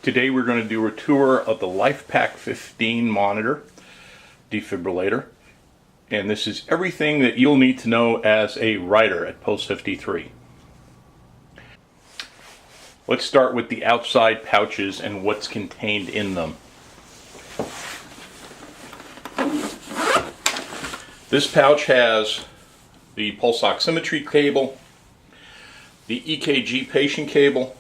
Today we're going to do a tour of the lifepak15 monitor defibrillator, and this is everything that you'll need to know as a writer at Post 53. Let's start with the outside pouches and what's contained in them. This pouch has the pulse oximetry cable, the EKG patient cable,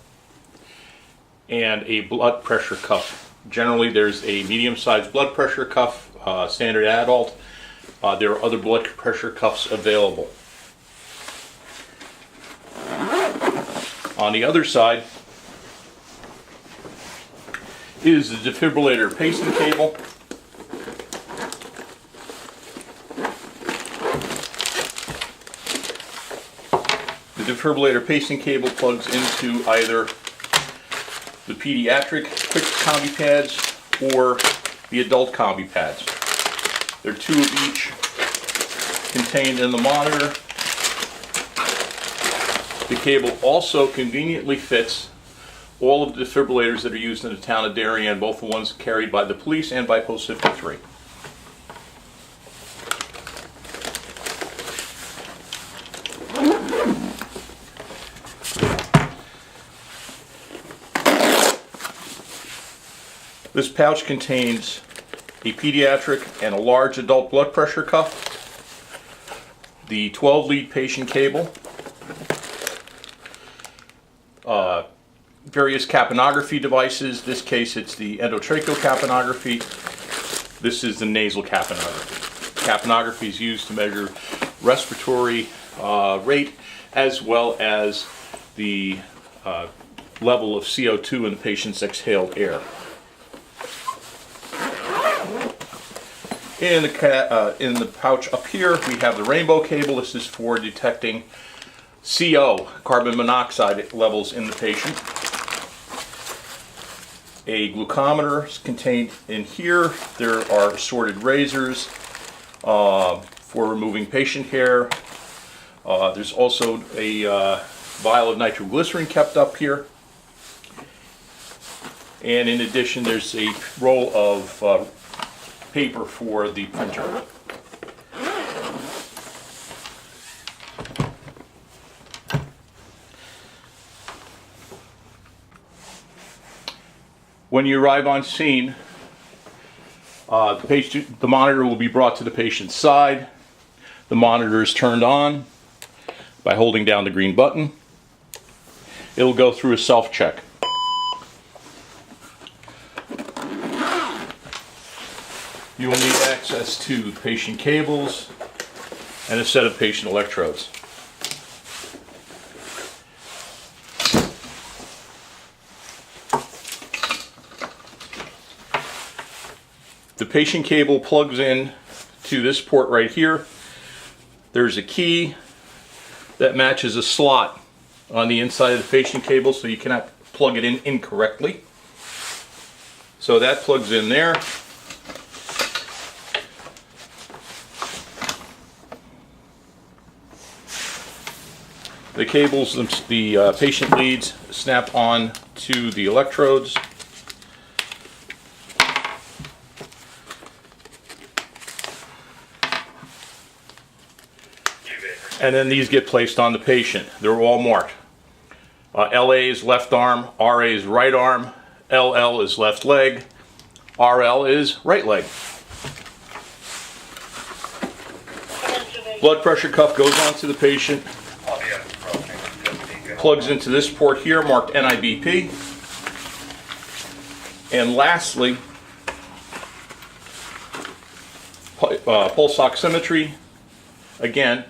and a blood pressure cuff. Generally there's a medium-sized blood pressure cuff, standard adult. There are other blood pressure cuffs available. On the other side is the defibrillator pacing cable. The defibrillator pacing cable plugs into either the pediatric quick combi pads or the adult combi pads. There are two of each contained in the monitor. The cable also conveniently fits all of the defibrillators that are used in the town of Darien, both the ones carried by the police and by Post 53. This pouch contains a pediatric and a large adult blood pressure cuff, the 12-lead patient cable, various capnography devices. In this case it's the endotracheal capnography. This is the nasal capnography. Capnography is used to measure respiratory rate as well as the level of CO2 in the patient's exhaled air. In the pouch up here, we have the rainbow cable. This is for detecting CO, carbon monoxide levels in the patient. A glucometer is contained in here. There are assorted razors for removing patient hair. There's also a vial of nitroglycerin kept up here. And in addition, there's a roll of paper for the printer. When you arrive on scene, the monitor will be brought to the patient's side. The monitor is turned on by holding down the green button. It'll go through a self-check. You will need access to patient cables and a set of patient electrodes. The patient cable plugs in to this port right here. There's a key that matches a slot on the inside of the patient cable, so you cannot plug it in incorrectly. So that plugs in there. The cables, the patient leads, snap on to the electrodes. And then these get placed on the patient. They're all marked. LA is left arm, RA is right arm, LL is left leg, RL is right leg. Blood pressure cuff goes onto the patient. Plugs into this port here marked NIBP. And lastly, pulse oximetry. Again,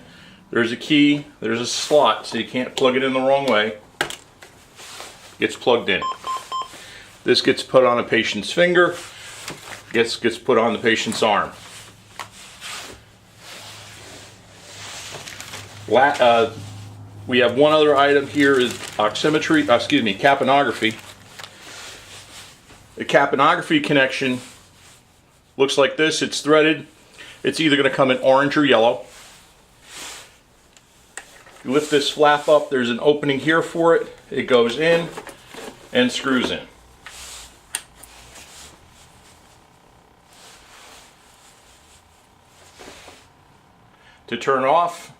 there's a key, there's a slot, so you can't plug it in the wrong way. Gets plugged in. This gets put on a patient's finger, gets put on the patient's arm. We have one other item here is capnography. The capnography connection looks like this. It's threaded. It's either going to come in orange or yellow. You lift this flap up, there's an opening here for it. It goes in and screws in. To turn off,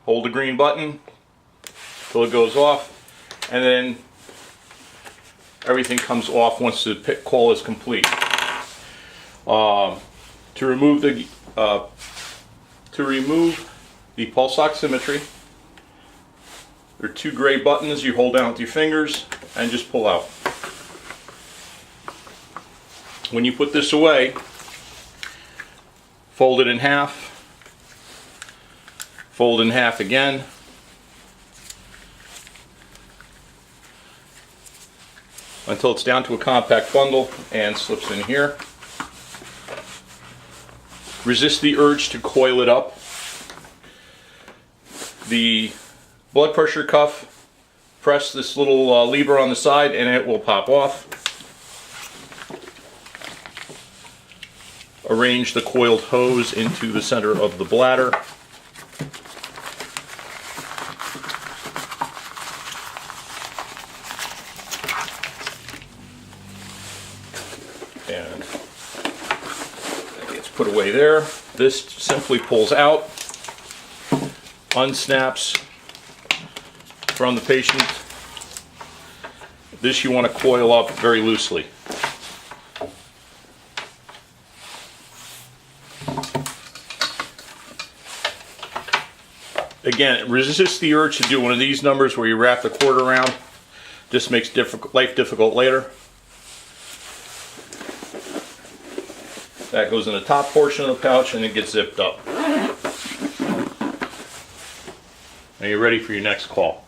hold the green button till it goes off, and then everything comes off once the coil is complete. To remove the pulse oximetry, there are two gray buttons you hold down with your fingers and just pull out. When you put this away, fold it in half, fold in half again, until it's down to a compact bundle and slips in here. Resist the urge to coil it up. The blood pressure cuff, press this little lever on the side and it will pop off. Arrange the coiled hose into the center of the bladder. And it's put away there. This simply pulls out, unsnaps from the patient. This you want to coil up very loosely. Again, resist the urge to do one of these numbers where you wrap the cord around. Just makes life difficult later. That goes in the top portion of the pouch and it gets zipped up. Now you're ready for your next call.